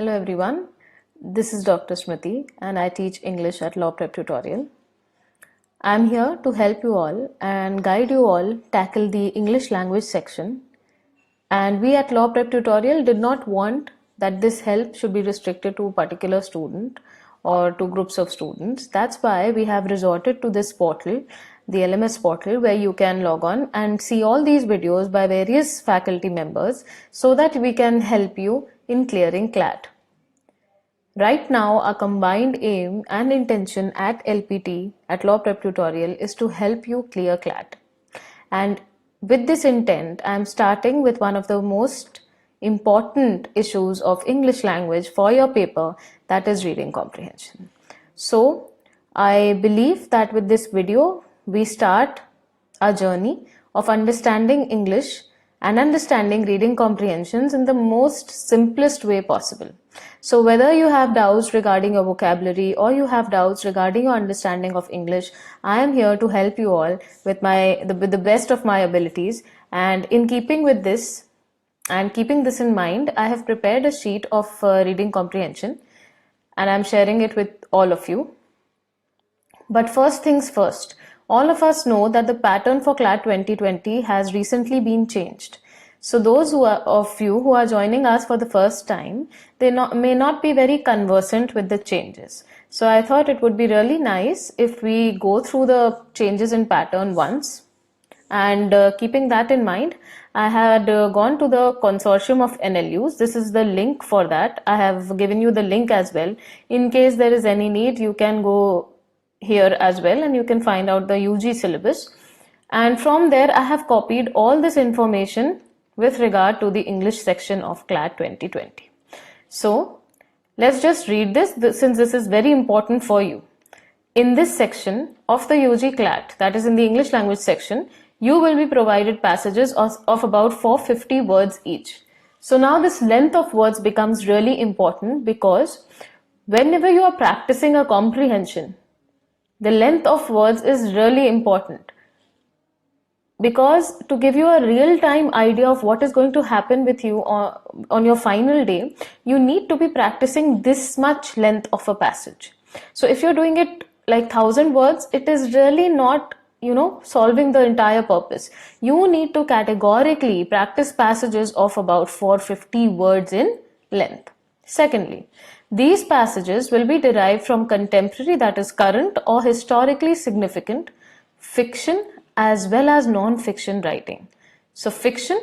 Hello everyone, this is Dr. Smriti and I teach English at Law Prep Tutorial. I'm here to help you all and guide you all tackle the English language section. And we at Law Prep Tutorial did not want that this help should be restricted to a particular student or to groups of students. That's why we have resorted to this portal, the LMS portal, where you can log on and see all these videos by various faculty members so that we can help you in clearing CLAT. Right now, our combined aim and intention at LPT, at Law Prep Tutorial, is to help you clear CLAT. And with this intent, I am starting with one of the most important issues of English language for your paper, that is reading comprehension. So, I believe that with this video, we start our journey of understanding English and understanding reading comprehensions in the most simplest way possible. So whether you have doubts regarding your vocabulary or you have doubts regarding your understanding of English, I am here to help you all with the best of my abilities. And in keeping with this and keeping this in mind, I have prepared a sheet of reading comprehension and I'm sharing it with all of you. But first things first, all of us know that the pattern for CLAT 2020 has recently been changed. So those of you who are joining us for the first time, they may not be very conversant with the changes. So I thought it would be really nice if we go through the changes in pattern once. And keeping that in mind, I had gone to the consortium of NLUs. This is the link for that. I have given you the link as well. In case there is any need, you can go here as well and you can find out the UG syllabus. And from there, I have copied all this information with regard to the English section of CLAT 2020. So let's just read this since this is very important for you. In this section of the UG CLAT, that is in the English language section, you will be provided passages of about 450 words each. So now this length of words becomes really important because whenever you are practicing a comprehension, the length of words is really important. Because to give you a real-time idea of what is going to happen with you on your final day, you need to be practicing this much length of a passage. So if you're doing it like 1000 words, it is really not, solving the entire purpose. You need to categorically practice passages of about 450 words in length. Secondly, these passages will be derived from contemporary, that is current or historically significant, fiction as well as non-fiction writing. So fiction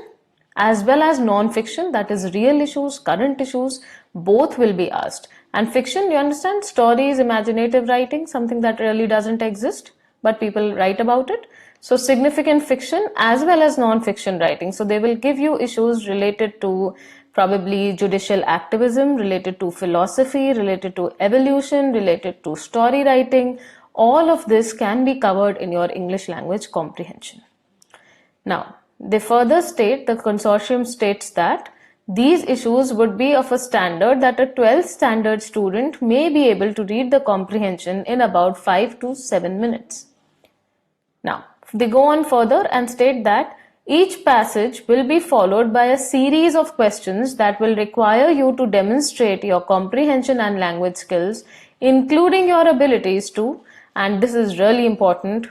as well as non-fiction, that is real issues, current issues, both will be asked. And fiction, you understand, stories, imaginative writing, something that really doesn't exist, but people write about it. So significant fiction as well as non-fiction writing. So they will give you issues related to probably judicial activism, related to philosophy, related to evolution, related to story writing. All of this can be covered in your English language comprehension. Now, they further state, the consortium states that these issues would be of a standard that a 12th standard student may be able to read the comprehension in about 5 to 7 minutes. Now, they go on further and state that each passage will be followed by a series of questions that will require you to demonstrate your comprehension and language skills, including your abilities to, and this is really important,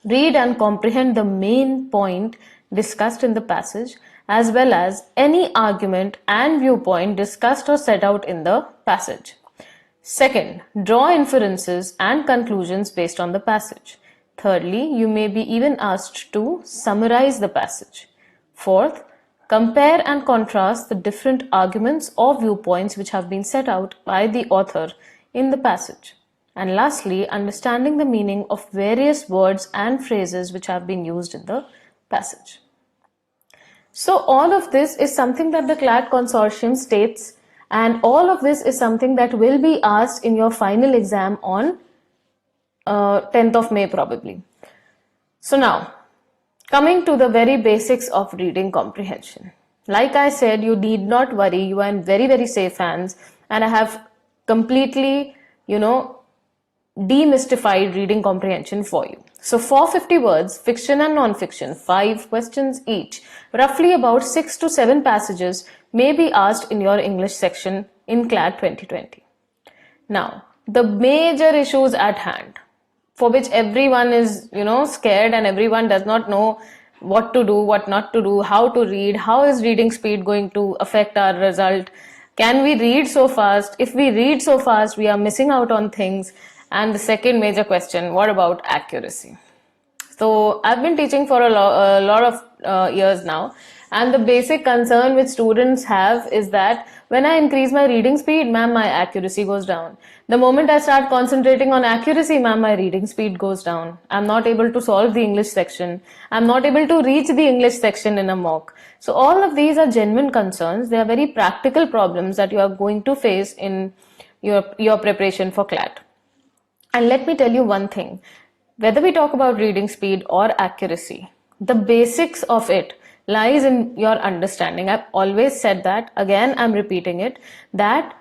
read and comprehend the main point discussed in the passage, as well as any argument and viewpoint discussed or set out in the passage. Second, draw inferences and conclusions based on the passage. Thirdly, you may be even asked to summarize the passage. Fourth, compare and contrast the different arguments or viewpoints which have been set out by the author in the passage. And lastly, understanding the meaning of various words and phrases which have been used in the passage. So all of this is something that the CLAT consortium states, and all of this is something that will be asked in your final exam on 10th of May probably. So now, coming to the very basics of reading comprehension. Like I said, you need not worry, you are in very, very safe hands, and I have completely, demystified reading comprehension for you. So 450 words, fiction and non-fiction, 5 questions each, roughly about 6 to 7 passages may be asked in your English section in CLAT 2020. Now, the major issues at hand, for which everyone is, scared, and everyone does not know what to do, what not to do, how to read, how is reading speed going to affect our result, can we read so fast, if we read so fast we are missing out on things, and the second major question, what about accuracy? So I've been teaching for a lot of years now, and the basic concern which students have is that when I increase my reading speed, ma'am, my accuracy goes down. The moment I start concentrating on accuracy, ma'am, my reading speed goes down. I'm not able to solve the English section. I'm not able to reach the English section in a mock. So all of these are genuine concerns. They are very practical problems that you are going to face in your preparation for CLAT. And let me tell you one thing. Whether we talk about reading speed or accuracy, the basics of it lies in your understanding. I've always said that, again I'm repeating it, that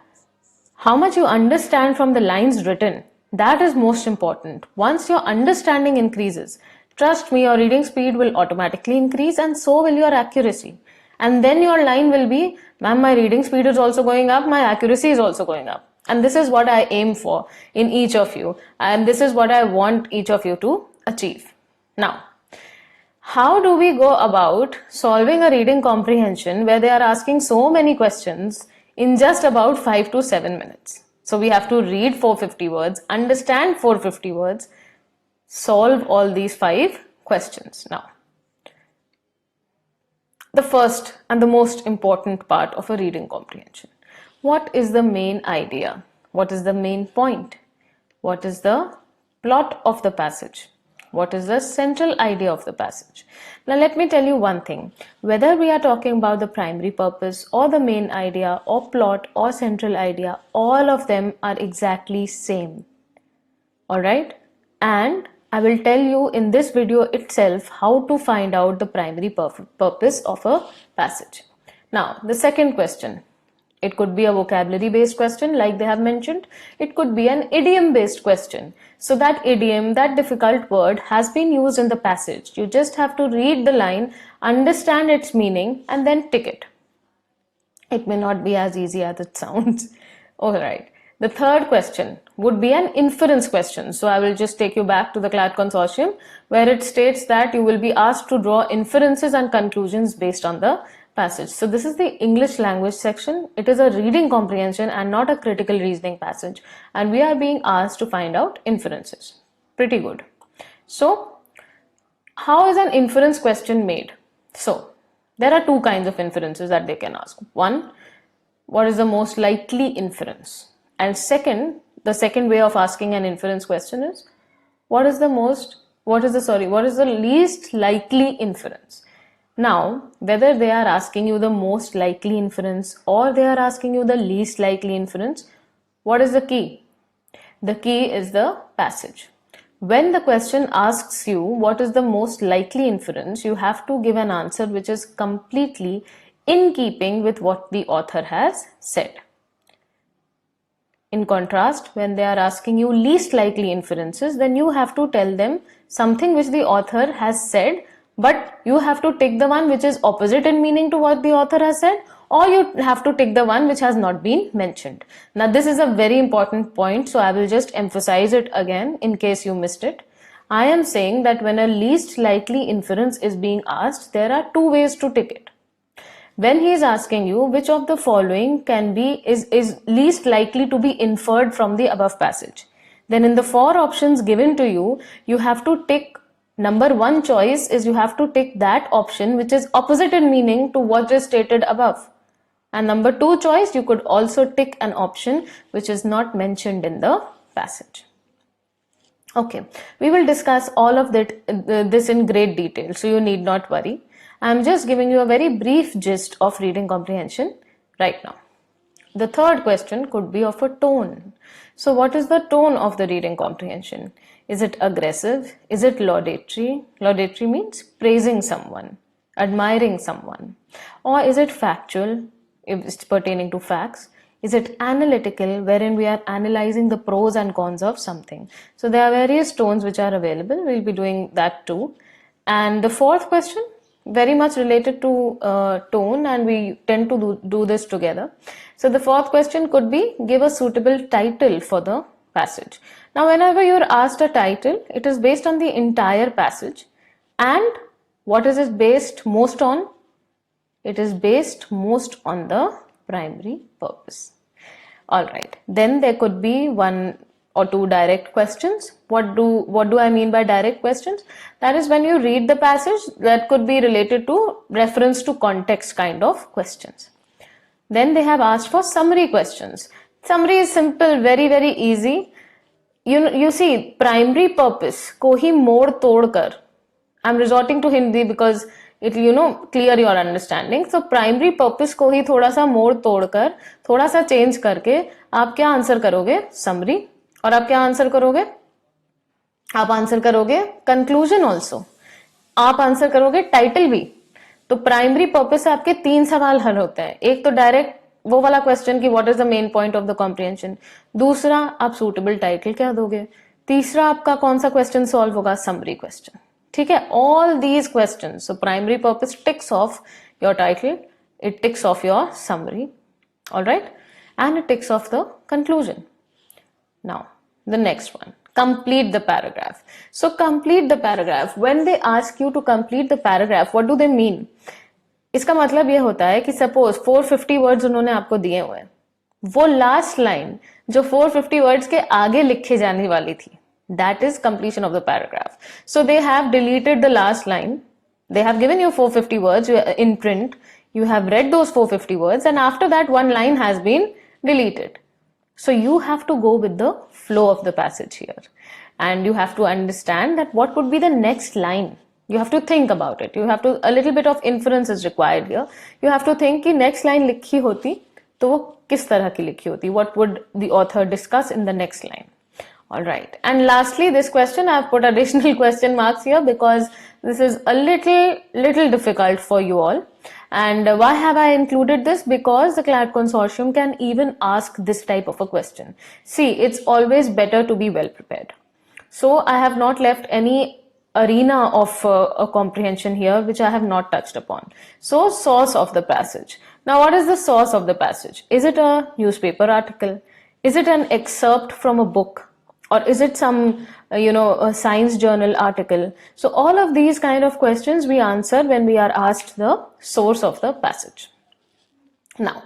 how much you understand from the lines written, that is most important. Once your understanding increases, trust me, your reading speed will automatically increase, and so will your accuracy. And then your line will be, ma'am, my reading speed is also going up, my accuracy is also going up. And this is what I aim for in each of you. And this is what I want each of you to achieve. Now, how do we go about solving a reading comprehension where they are asking so many questions in just about 5 to 7 minutes? So we have to read 450 words, understand 450 words, solve all these 5 questions. Now, the first and the most important part of a reading comprehension. What is the main idea? What is the main point? What is the plot of the passage? What is the central idea of the passage? Now let me tell you one thing. Whether we are talking about the primary purpose or the main idea or plot or central idea, all of them are exactly same. Alright? And I will tell you in this video itself how to find out the primary purpose of a passage. Now, the second question. It could be a vocabulary based question like they have mentioned. It could be an idiom based question. So that idiom, that difficult word has been used in the passage. You just have to read the line, understand its meaning, and then tick it. It may not be as easy as it sounds. Alright. The third question would be an inference question. So I will just take you back to the CLAT consortium where it states that you will be asked to draw inferences and conclusions based on the passage. So this is the English language section. It is a reading comprehension and not a critical reasoning passage. And we are being asked to find out inferences. Pretty good. So how is an inference question made? So there are 2 kinds of inferences that they can ask. One, what is the most likely inference? And second, the second way of asking an inference question is, what is the least likely inference? Now, whether they are asking you the most likely inference or they are asking you the least likely inference, what is the key? The key is the passage. When the question asks you what is the most likely inference, you have to give an answer which is completely in keeping with what the author has said. In contrast, when they are asking you least likely inferences, then you have to tell them something which the author has said, but you have to take the one which is opposite in meaning to what the author has said, or you have to take the one which has not been mentioned. Now this is a very important point, so I will just emphasize it again in case you missed it. I am saying that when a least likely inference is being asked, there are 2 ways to take it. When he is asking you which of the following is least likely to be inferred from the above passage, then in the 4 options given to you, you have to tick number 1 choice is you have to tick that option which is opposite in meaning to what is stated above. And number 2 choice, you could also tick an option which is not mentioned in the passage. Okay, we will discuss all of this in great detail, so you need not worry. I am just giving you a very brief gist of reading comprehension right now. The third question could be of a tone. So what is the tone of the reading comprehension? Is it aggressive? Is it laudatory? Laudatory means praising someone, admiring someone. Or is it factual, if it's pertaining to facts? Is it analytical, wherein we are analyzing the pros and cons of something? So there are various tones which are available. We'll be doing that too. And the fourth question, very much related to tone, and we tend to do this together. So the fourth question could be, give a suitable title for the passage. Now whenever you're asked a title, it is based on the entire passage. And what is it based most on? It is based most on the primary purpose. Alright, then there could be one or two direct questions. What do I mean by direct questions? That is when you read the passage, that could be related to reference to context kind of questions. Then they have asked for summary questions. Summary is simple, very very easy. You see, primary purpose को ही मोड़ तोड़ कर, I'm resorting to Hindi because it clear your understanding. So primary purpose को ही थोड़ा सा मोड़ तोड़ कर, थोड़ा सा चेंज करके आप क्या आंसर करोगे? Summary. और आप क्या आंसर करोगे? आप आंसर करोगे कंक्लूजन ऑल्सो, आप आंसर करोगे टाइटल भी. तो प्राइमरी पर्पस से आपके 3 सवाल हल होते हैं. एक तो डायरेक्ट वो वाला क्वेश्चन कि what is the main point of the comprehension. दूसरा, आप सूटेबल टाइटल क्या दोगे. तीसरा, आपका कौन सा क्वेश्चन सॉल्व होगा? Summary question. ठीक है, all these question. So primary purpose ticks off your title, it ticks off your summary, all right, and it ticks off the conclusion. Now the next one, complete the paragraph. So complete the paragraph. When they ask you to complete the paragraph, what do they mean? इसका मतलब ये होता है कि suppose 450 words उन्होंने आपको दिए हुए हैं, वो लास्ट लाइन जो 450 वर्ड्स के आगे लिखे जाने वाली थी, that is completion of the paragraph. So they have deleted the last line. They have given you 450 words in print. You have read those 450 words, and after that one line has been deleted. So you have to go with the flow of the passage here, and you have to understand that what would be the next line. You have to think about it. You have to, a little bit of inference is required here. You have to think कि next line लिखी होती तो वो किस तरह की लिखी होती. What would the author discuss in the next line? All right. And lastly, this question, I have put additional question marks here because this is a little difficult for you all. And why have I included this? Because the CLAT consortium can even ask this type of a question. See, it's always better to be well prepared. So I have not left any arena of a comprehension here which I have not touched upon. So source of the passage. Now what is the source of the passage? Is it a newspaper article? Is it an excerpt from a book? Or is it some, a science journal article? So all of these kind of questions we answer when we are asked the source of the passage. Now,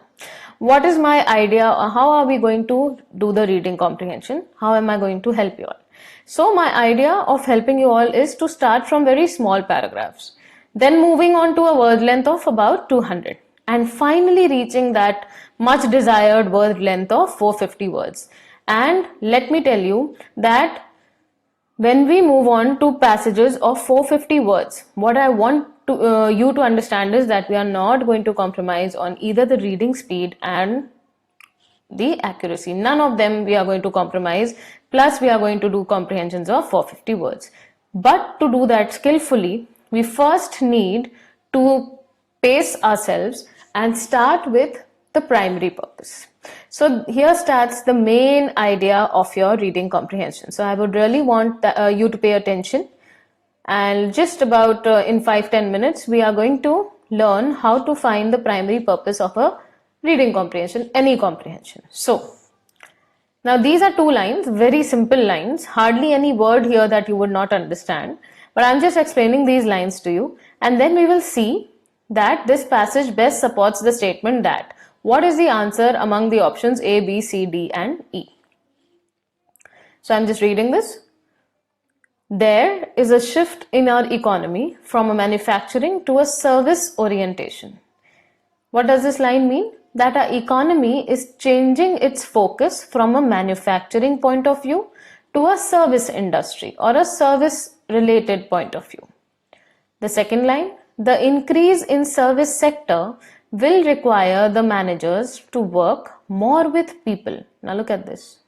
what is my idea? How are we going to do the reading comprehension? How am I going to help you all? So my idea of helping you all is to start from very small paragraphs, then moving on to a word length of about 200, and finally reaching that much desired word length of 450 words. And let me tell you that when we move on to passages of 450 words, what I want to, you to understand is that we are not going to compromise on either the reading speed and the accuracy. None of them we are going to compromise. Plus we are going to do comprehensions of 450 words. But to do that skillfully, we first need to pace ourselves and start with the primary purpose. So here starts the main idea of your reading comprehension. So I would really want you to pay attention, and just about in 5-10 minutes we are going to learn how to find the primary purpose of a reading comprehension, any comprehension. So now these are 2 lines, very simple lines, hardly any word here that you would not understand, but I'm just explaining these lines to you, and then we will see that this passage best supports the statement that what is the answer among the options A, B, C, D and E. So I'm just reading this. There is a shift in our economy from a manufacturing to a service orientation. What does this line mean? That our economy is changing its focus from a manufacturing point of view to a service industry or a service related point of view. The second line, the increase in service sector will require the managers to work more with people. Now look at this.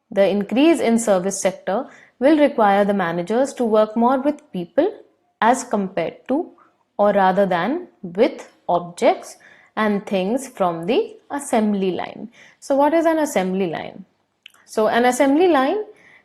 The increase in service sector will require the managers to work more with people as compared to, or rather than, with objects and things from the assembly line. So what is an assembly line? So an assembly line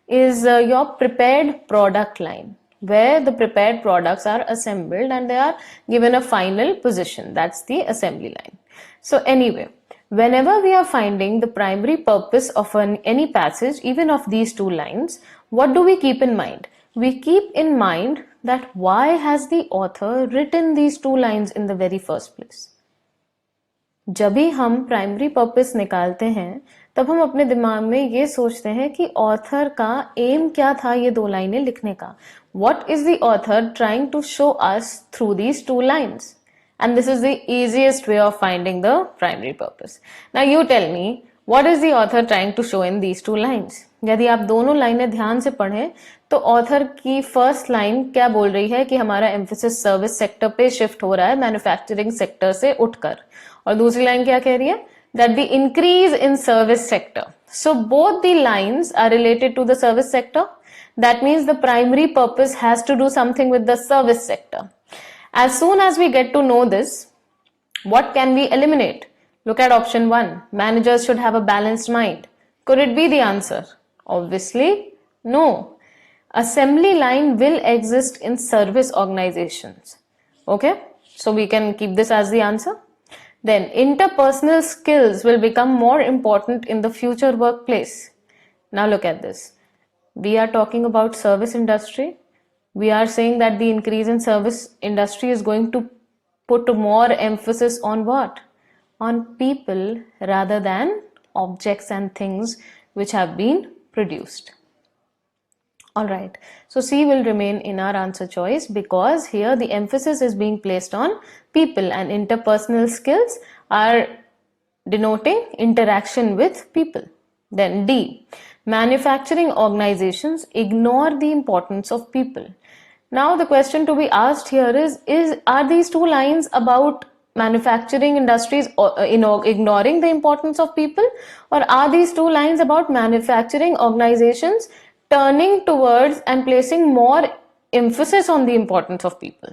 is your prepared product line. where the prepared products are assembled and they are given a final position. That's the assembly line. So anyway, whenever we are finding the primary purpose of any passage, even of these two lines, what do we keep in mind? We keep in mind that why has the author written these two lines in the very first place? जब भी हम primary purpose निकालते हैं तब हम अपने दिमाग में ये सोचते हैं कि ऑथर का एम क्या था ये दो लाइनें लिखने का. What is the author trying to show us through these two lines? And this is the easiest way of finding the primary purpose. Now you tell me, what is the author trying to show in these two lines? यदि आप दोनों लाइनें ध्यान से पढ़ें तो author की first line क्या बोल रही है कि हमारा एम्फेसिस सर्विस सेक्टर पे शिफ्ट हो रहा है मैन्युफैक्चरिंग सेक्टर से उठकर, और दूसरी लाइन क्या कह रही है? That the increase in service sector. So both the lines are related to the service sector. That means the primary purpose has to do something with the service sector. As soon as we get to know this, what can we eliminate? Look at option 1. Managers should have a balanced mind. Could it be the answer? Obviously, no. Assembly line will exist in service organizations. Okay, so we can keep this as the answer. Then interpersonal skills will become more important in the future workplace. Now look at this. We are talking about service industry. We are saying that the increase in service industry is going to put more emphasis on what? On people rather than objects and things which have been produced. Alright, so C will remain in our answer choice because here the emphasis is being placed on people and interpersonal skills are denoting interaction with people. Then D, manufacturing organizations ignore the importance of people. Now the question to be asked here is are these two lines about manufacturing industries ignoring the importance of people, or are these two lines about manufacturing organizations turning towards and placing more emphasis on the importance of people?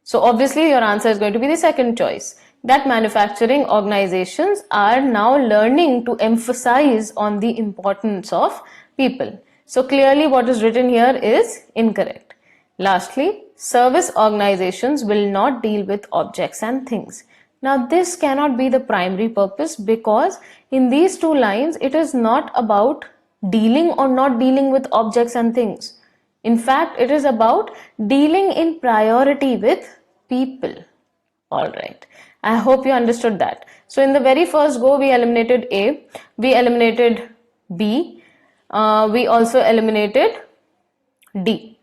So obviously your answer is going to be the second choice, that manufacturing organizations are now learning to emphasize on the importance of people. So clearly what is written here is incorrect. Lastly, service organizations will not deal with objects and things. Now this cannot be the primary purpose because in these two lines it is not about dealing or not dealing with objects and things. In fact, it is about dealing in priority with people. Alright, I hope you understood that. So in the very first go we eliminated A, we eliminated B, we also eliminated D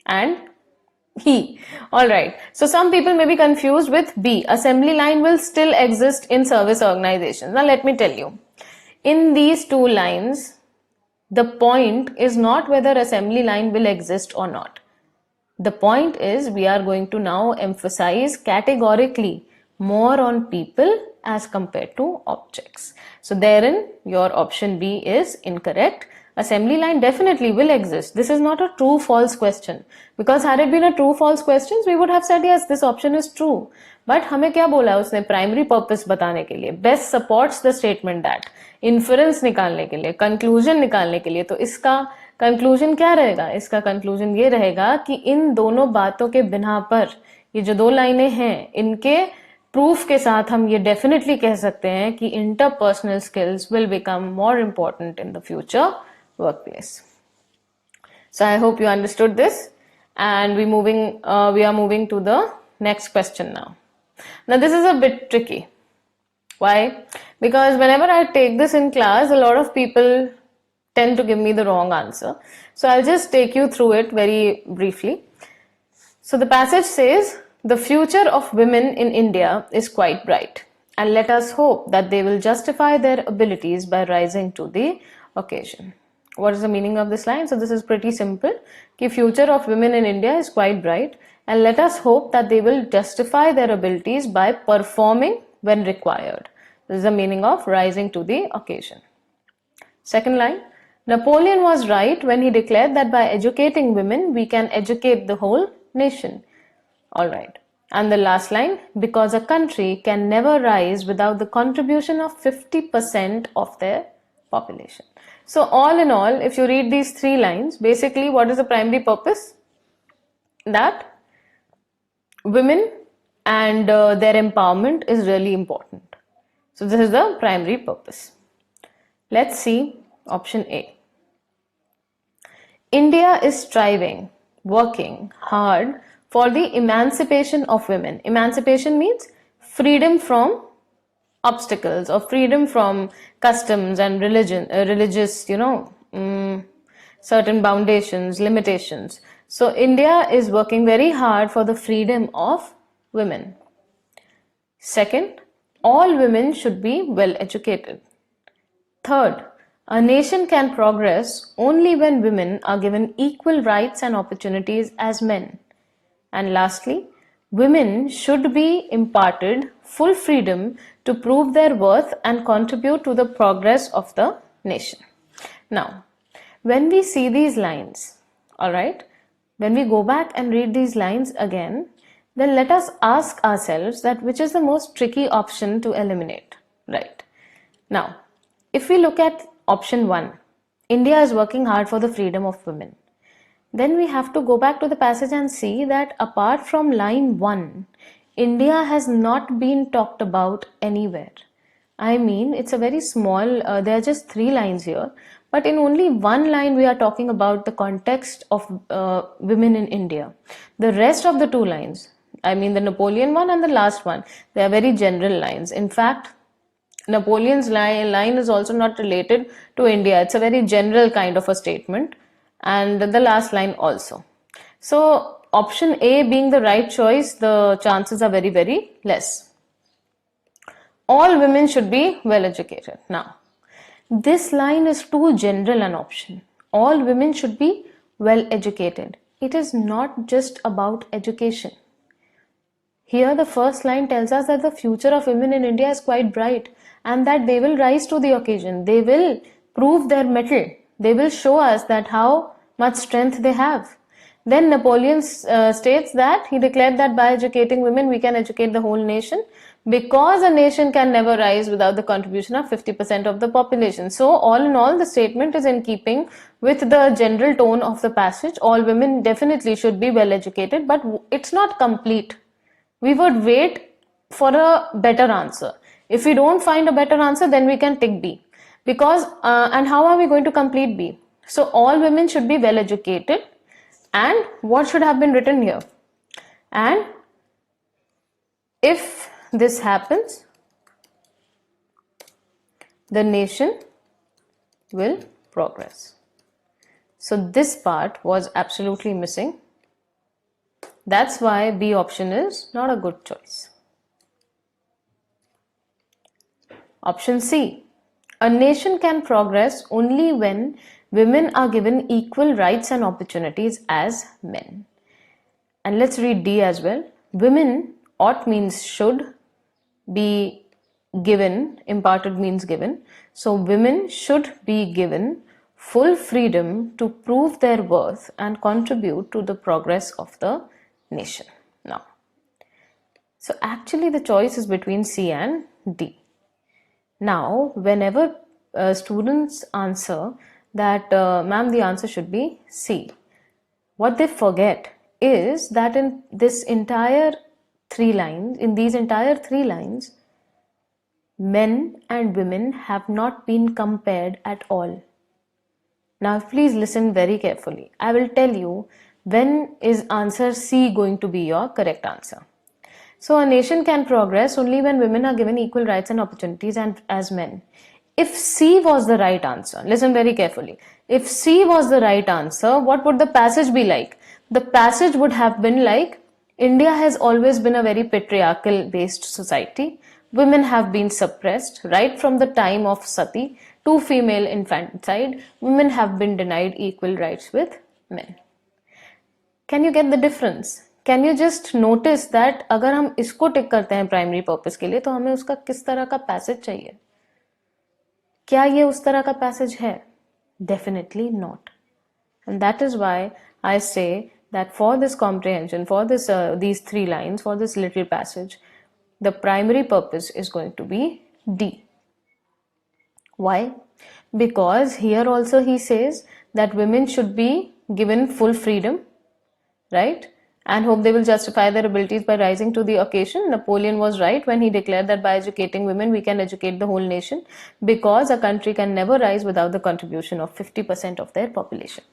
and E. Alright, so some people may be confused with B. Assembly line will still exist in service organizations. Now let me tell you, in these two lines, the point is not whether assembly line will exist or not. The point is we are going to now emphasize categorically more on people as compared to objects. So therein your option B is incorrect. Assembly line definitely will exist. This is not a true-false question. Because had it been a true-false question, we would have said yes, this option is true. But हमें क्या बोला उसने primary purpose बताने के लिए? Best supports the statement that. Inference निकालने के लिए, conclusion निकालने के लिए. तो इसका conclusion क्या रहेगा? इसका conclusion ये रहेगा कि इन दोनों बातों के बिना पर ये जो दो लाइनें हैं, इनके proof के साथ हम ये definitely कह सकते हैं कि interpersonal skills will become more important in the future workplace. So I hope you understood this, and we are moving to the next question now. Now this is a bit tricky. Why? Because whenever I take this in class, a lot of people tend to give me the wrong answer. So I'll just take you through it very briefly. So the passage says, the future of women in India is quite bright, and let us hope that they will justify their abilities by rising to the occasion. What is the meaning of this line? So this is pretty simple. The future of women in India is quite bright, and let us hope that they will justify their abilities by performing when required. This is the meaning of rising to the occasion. Second line, Napoleon was right when he declared that by educating women, we can educate the whole nation. Alright. And the last line, because a country can never rise without the contribution of 50% of their population. So all in all, if you read these 3 lines, basically what is the primary purpose? That women and their empowerment is really important. So this is the primary purpose. Let's see option A. India is striving, working hard for the emancipation of women. Emancipation means freedom from obstacles or freedom from customs and religious, certain foundations, limitations. So India is working very hard for the freedom of women. Second, all women should be well educated. Third, a nation can progress only when women are given equal rights and opportunities as men. And lastly, women should be imparted full freedom to prove their worth and contribute to the progress of the nation. Now, when we see these lines, alright, when we go back and read these lines again, then let us ask ourselves that which is the most tricky option to eliminate, right? Now, if we look at option 1, India is working hard for the freedom of women, then we have to go back to the passage and see that apart from line 1, India has not been talked about anywhere. I mean, it's a very small, there are just 3 lines here, but in only 1 line we are talking about the context of women in India. The rest of the 2 lines, I mean the Napoleon one and the last one, they are very general lines. In fact, Napoleon's line is also not related to India. It's a very general kind of a statement, and the last line also. So option A being the right choice, the chances are very, very less. All women should be well educated. Now, this line is too general an option. All women should be well educated. It is not just about education. Here the first line tells us that the future of women in India is quite bright and that they will rise to the occasion. They will prove their mettle. They will show us that how much strength they have. Then Napoleon states that he declared that by educating women we can educate the whole nation, because a nation can never rise without the contribution of 50% of the population. So all in all, the statement is in keeping with the general tone of the passage. All women definitely should be well educated, but it's not complete. We would wait for a better answer. If we don't find a better answer, then we can tick B. Because, and how are we going to complete B? So all women should be well educated. And what should have been written here? And if this happens, the nation will progress. So this part was absolutely missing. That's why B option is not a good choice. Option C. A nation can progress only when women are given equal rights and opportunities as men. And let's read D as well. Women, ought means should, be given, imparted means given. So women should be given full freedom to prove their worth and contribute to the progress of the nation. Now, so actually the choice is between C and D. Now, whenever students answer that, ma'am, the answer should be C, what they forget is that in this entire 3 lines, in these entire 3 lines, men and women have not been compared at all. Now, please listen very carefully. I will tell you when is answer C going to be your correct answer. So a nation can progress only when women are given equal rights and opportunities as men. If C was the right answer, listen very carefully. If C was the right answer, what would the passage be like? The passage would have been like, India has always been a very patriarchal based society. Women have been suppressed right from the time of Sati to female infanticide. Women have been denied equal rights with men. Can you get the difference? Can you just notice that अगर हम इसको टिक करते हैं primary purpose के लिए तो हमें उसका किस तरह का पैसेज चाहिए? क्या ये उस तरह का पैसेज है? Definitely not. And that is why I say that for this comprehension, for this these 3 lines, for this little passage, the primary purpose is going to be D. Why? Because here also he says that women should be given full freedom, right? And hope they will justify their abilities by rising to the occasion. Napoleon was right when he declared that by educating women, we can educate the whole nation, because a country can never rise without the contribution of 50% of their population.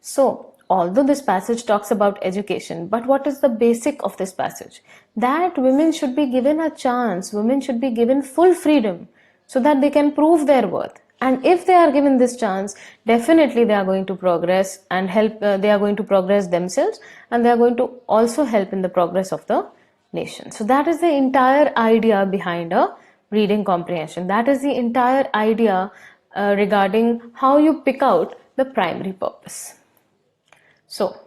So, although this passage talks about education, but what is the basic of this passage? That women should be given a chance, women should be given full freedom so that they can prove their worth. And if they are given this chance, definitely they are going to progress and help, they are going to progress themselves, and they are going to also help in the progress of the nation. So that is the entire idea behind a reading comprehension. That is the entire idea regarding how you pick out the primary purpose. So,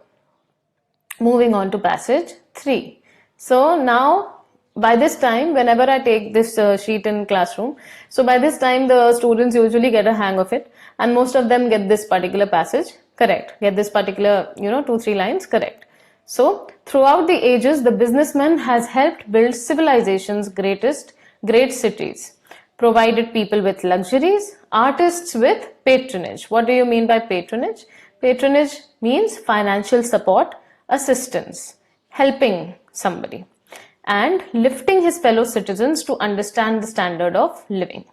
moving on to passage 3. So now, by this time, whenever I take this sheet in classroom, so by this time the students usually get a hang of it, and most of them get this particular passage correct, get this particular 2-3 lines correct. So throughout the ages, the businessman has helped build civilization's great cities, provided people with luxuries, artists with patronage. What do you mean by patronage? Patronage means financial support, assistance, helping somebody, and lifting his fellow citizens to understand the standard of living.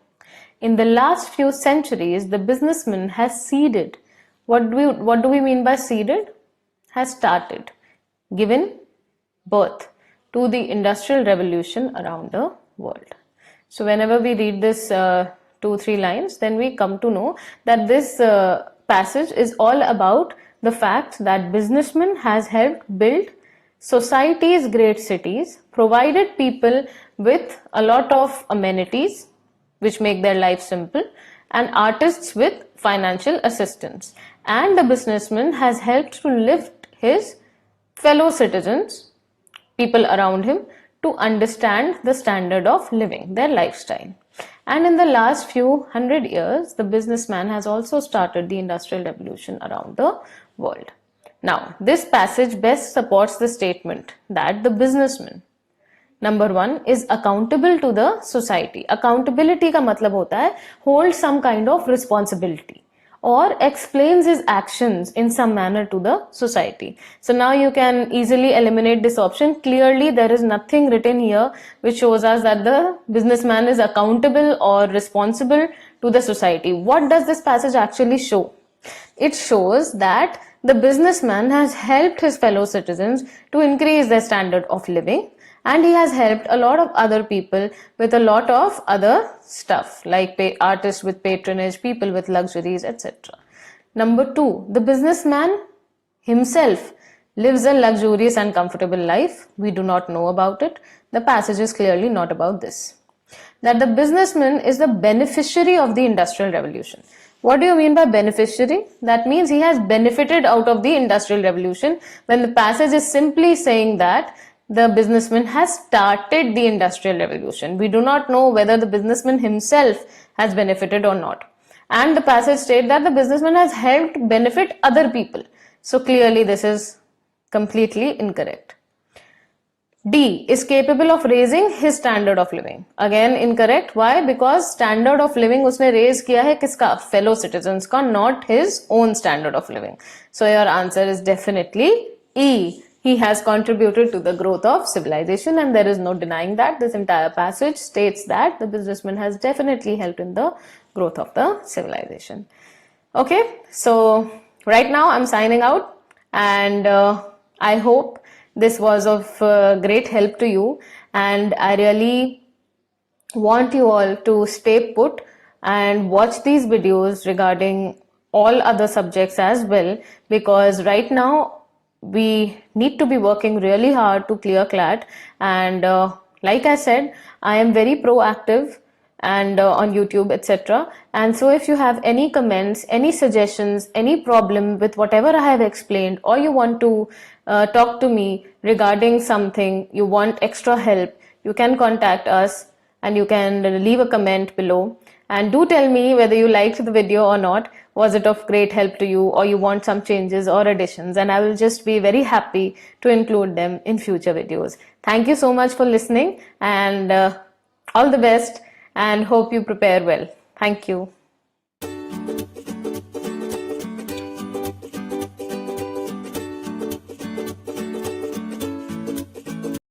In the last few centuries, the businessman has seeded. What do we mean by seeded? Has started, given birth to the industrial revolution around the world. So whenever we read this 2-3 lines, then we come to know that this passage is all about the fact that businessman has helped build society's great cities, provided people with a lot of amenities which make their life simple, and artists with financial assistance. And the businessman has helped to lift his fellow citizens, people around him, to understand the standard of living, their lifestyle. And in the last few hundred years, the businessman has also started the industrial revolution around the world. Now, this passage best supports the statement that the businessman, number 1, is accountable to the society. Accountability का मतलब होता है hold some kind of responsibility or explains his actions in some manner to the society. So now you can easily eliminate this option. Clearly, there is nothing written here which shows us that the businessman is accountable or responsible to the society. What does this passage actually show? It shows that the businessman has helped his fellow citizens to increase their standard of living, and he has helped a lot of other people with a lot of other stuff like artists with patronage, people with luxuries, etc. Number 2, the businessman himself lives a luxurious and comfortable life. We do not know about it. The passage is clearly not about this. That the businessman is the beneficiary of the industrial revolution. What do you mean by beneficiary? That means he has benefited out of the industrial revolution, when the passage is simply saying that the businessman has started the industrial revolution. We do not know whether the businessman himself has benefited or not. And the passage states that the businessman has helped benefit other people. So clearly this is completely incorrect. D, is capable of raising his standard of living. Again incorrect. Why? Because standard of living उसने raise किया है किसका? Fellow citizens का, not his own standard of living. So your answer is definitely E. He has contributed to the growth of civilization, and there is no denying that. This entire passage states that the businessman has definitely helped in the growth of the civilization. Okay, so right now I'm signing out, and I hope this was of great help to you, and I really want you all to stay put and watch these videos regarding all other subjects as well, because right now we need to be working really hard to clear CLAT, and like I said, I am very proactive and on YouTube, etc. And so if you have any comments, any suggestions, any problem with whatever I have explained, or you want to talk to me regarding something, you want extra help, you can contact us and you can leave a comment below. And do tell me whether you liked the video or not. Was it of great help to you, or you want some changes or additions, and I will just be very happy to include them in future videos. Thank you so much for listening, and all the best, and hope you prepare well. Thank you.